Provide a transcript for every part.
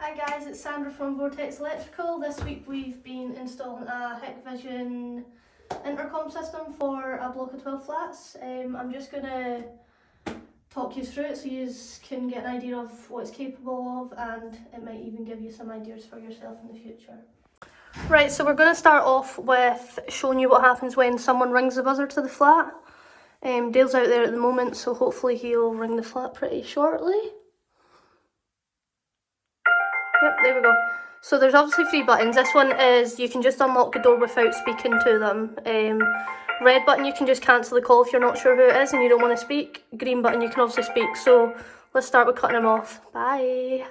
Hi guys, it's Sandra from Vortex Electrical. This week we've been installing a Hikvision intercom system for a block of 12 flats. I'm just going to talk you through it so you can get an idea of what it's capable of, and it might even give you some ideas for yourself in the future. Right, so we're going to start off with showing you what happens when someone rings the buzzer to the flat. Dale's out there at the moment, so hopefully he'll ring the flat pretty shortly. Yep, there we go. So there's obviously 3 buttons. This one is you can just unlock the door without speaking to them. Red button, you can just cancel the call if you're not sure who it is and you don't want to speak. Green button, you can obviously speak. So let's start with cutting them off. Bye.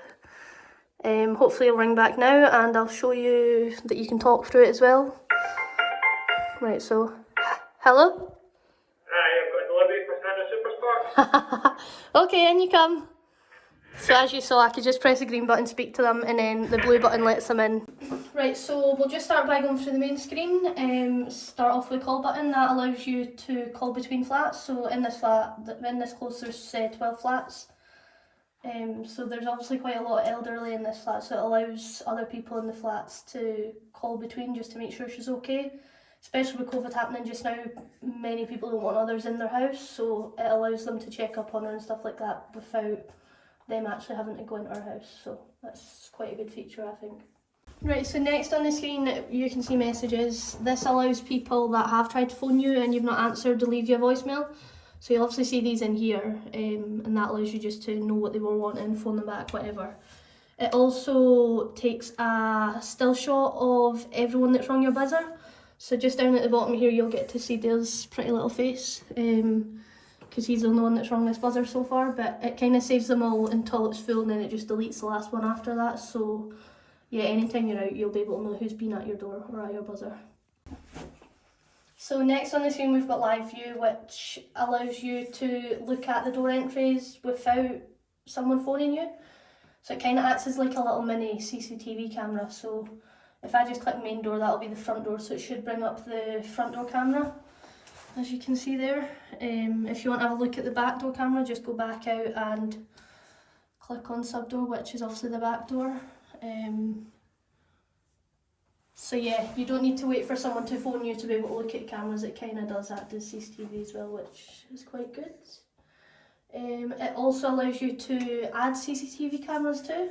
Hopefully it'll ring back now and I'll show you that you can talk through it as well. Right, so hello? Hi, I've got a delivery for Santa Superstar. Okay, in you come. So as you saw, I could just press the green button, speak to them, and then the blue button lets them in. Right, so we'll just start by going through the main screen. Start off with the call button. That allows you to call between flats. So in this close, there's 12 flats. So there's obviously quite a lot of elderly in this flat, so it allows other people in the flats to call between just to make sure she's okay. Especially with COVID happening just now, many people don't want others in their house, so it allows them to check up on her and stuff like that without them actually having to go into our house, so that's quite a good feature, I think. Right, so next on the screen you can see messages. This allows people that have tried to phone you and you've not answered to leave you a voicemail. So you'll obviously see these in here, and that allows you just to know what they were wanting, phone them back, whatever. It also takes a still shot of everyone that's rung your buzzer. So just down at the bottom here you'll get to see Dale's pretty little face. Because he's the only one that's rung this buzzer so far, but it kind of saves them all until it's full and then it just deletes the last one after that. So yeah, anytime you're out you'll be able to know who's been at your door or at your buzzer. So next on the screen we've got live view, which allows you to look at the door entries without someone phoning you. So it kind of acts as like a little mini CCTV camera. So if I just click main door, that'll be the front door, so it should bring up the front door camera, as you can see there. If you want to have a look at the back door camera, just go back out and click on sub door, which is obviously the back door. So yeah, you don't need to wait for someone to phone you to be able to look at cameras. It kind of does act as CCTV as well, which is quite good. It also allows you to add CCTV cameras too.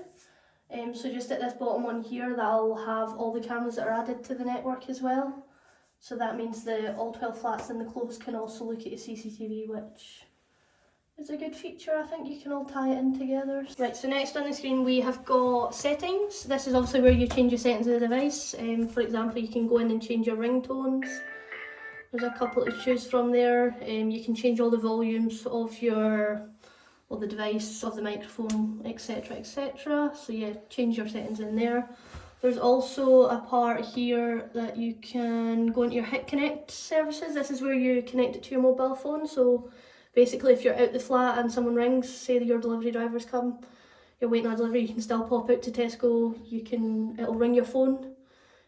So just at this bottom one here, that'll have all the cameras that are added to the network as well. So that means that all 12 flats in the close can also look at your CCTV, which is a good feature. I think you can all tie it in together. Right, so next on the screen we have got settings. This is obviously where you change your settings of the device. For example, you can go in and change your ringtones. There's a couple to choose from there. You can change all the volumes of the device, of the microphone, etc, etc. So yeah, change your settings in there. There's also a part here that you can go into your Hit Connect services. This is where you connect it to your mobile phone. So basically if you're out the flat and someone rings, say that your delivery driver's come, you're waiting on a delivery, you can still pop out to Tesco, it'll ring your phone, and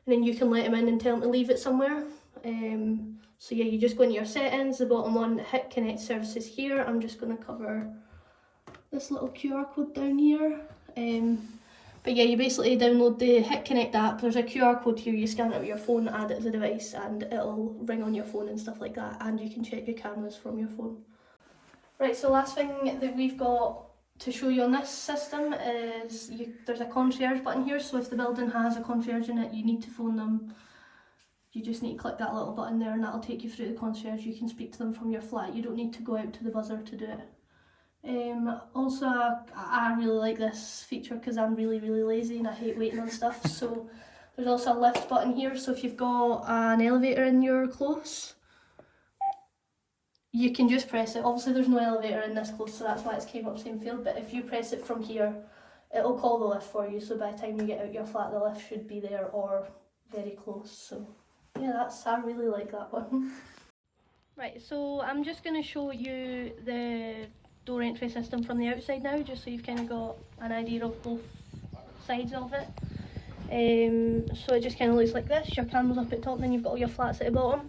then you can let him in and tell him to leave it somewhere. So yeah, you just go into your settings, the bottom one, Hit Connect services here. I'm just going to cover this little QR code down here. But yeah, you basically download the Hit Connect app. There's a QR code here, you scan it with your phone, add it as a device, and it'll ring on your phone and stuff like that, and you can check your cameras from your phone. Right, so last thing that we've got to show you on this system is there's a concierge button here. So if the building has a concierge in it, you need to phone them. You just need to click that little button there and that'll take you through the concierge. You can speak to them from your flat. You don't need to go out to the buzzer to do it. Also, I really like this feature because I'm really lazy and I hate waiting on stuff. So there's also a lift button here. So if you've got an elevator in your close, you can just press it. Obviously there's no elevator in this close, so that's why it's came up same field, but if you press it from here, it'll call the lift for you, so by the time you get out your flat, the lift should be there or very close. So yeah, I really like that one. Right, so I'm just going to show you the door entry system from the outside now, just so you've kind of got an idea of both sides of it. So it just kind of looks like this. Your camera's up at top, and then you've got all your flats at the bottom.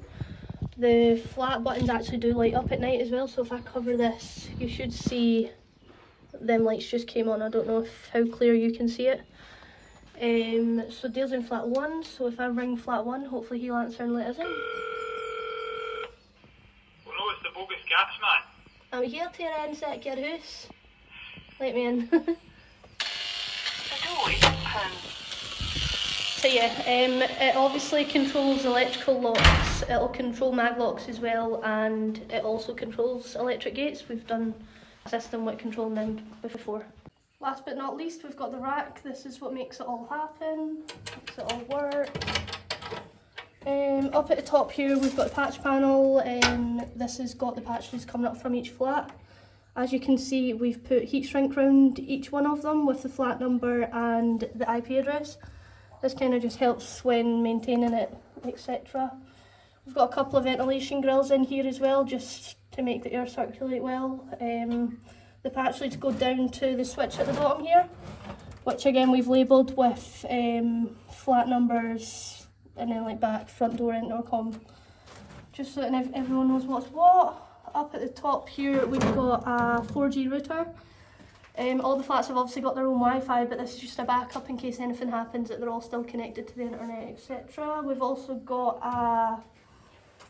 The flat buttons actually do light up at night as well, so if I cover this, you should see them lights just came on. I don't know how clear you can see it. So Dale's in flat 1, so if I ring flat 1, hopefully he'll answer and let us in. Well, no, it's the bogus gas man. I'm here to ransack your house. Let me in. So yeah, it obviously controls electrical locks, it'll control mag locks as well, and it also controls electric gates. We've done a system with controlling them before. Last but not least, we've got the rack. This is what makes it all happen, makes it all work. Up at the top here we've got the patch panel. This has got the patches coming up from each flat. As you can see, we've put heat shrink round each one of them with the flat number and the IP address. This kind of just helps when maintaining it, etc. We've got a couple of ventilation grills in here as well, just to make the air circulate well. The patch leads go down to the switch at the bottom here, which again we've labelled with flat numbers and then like back, front door, intercom, just so that everyone knows what's what. Up at the top here we've got a 4G router. All the flats have obviously got their own Wi-Fi, but this is just a backup in case anything happens, that they're all still connected to the internet, etc. We've also got a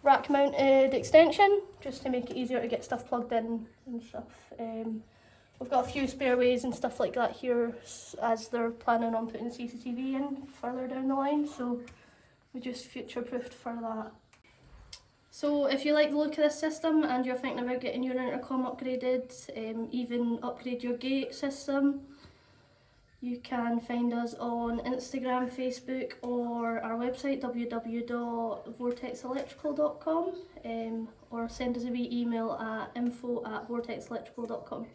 rack mounted extension, just to make it easier to get stuff plugged in and stuff. We've got a few spare ways and stuff like that here, as they're planning on putting the CCTV in further down the line, so we just future-proofed for that. So if you like the look of this system and you're thinking about getting your intercom upgraded, even upgrade your gate system, you can find us on Instagram, Facebook, or our website www.vortexelectrical.com, or send us a wee email at info@vortexelectrical.com.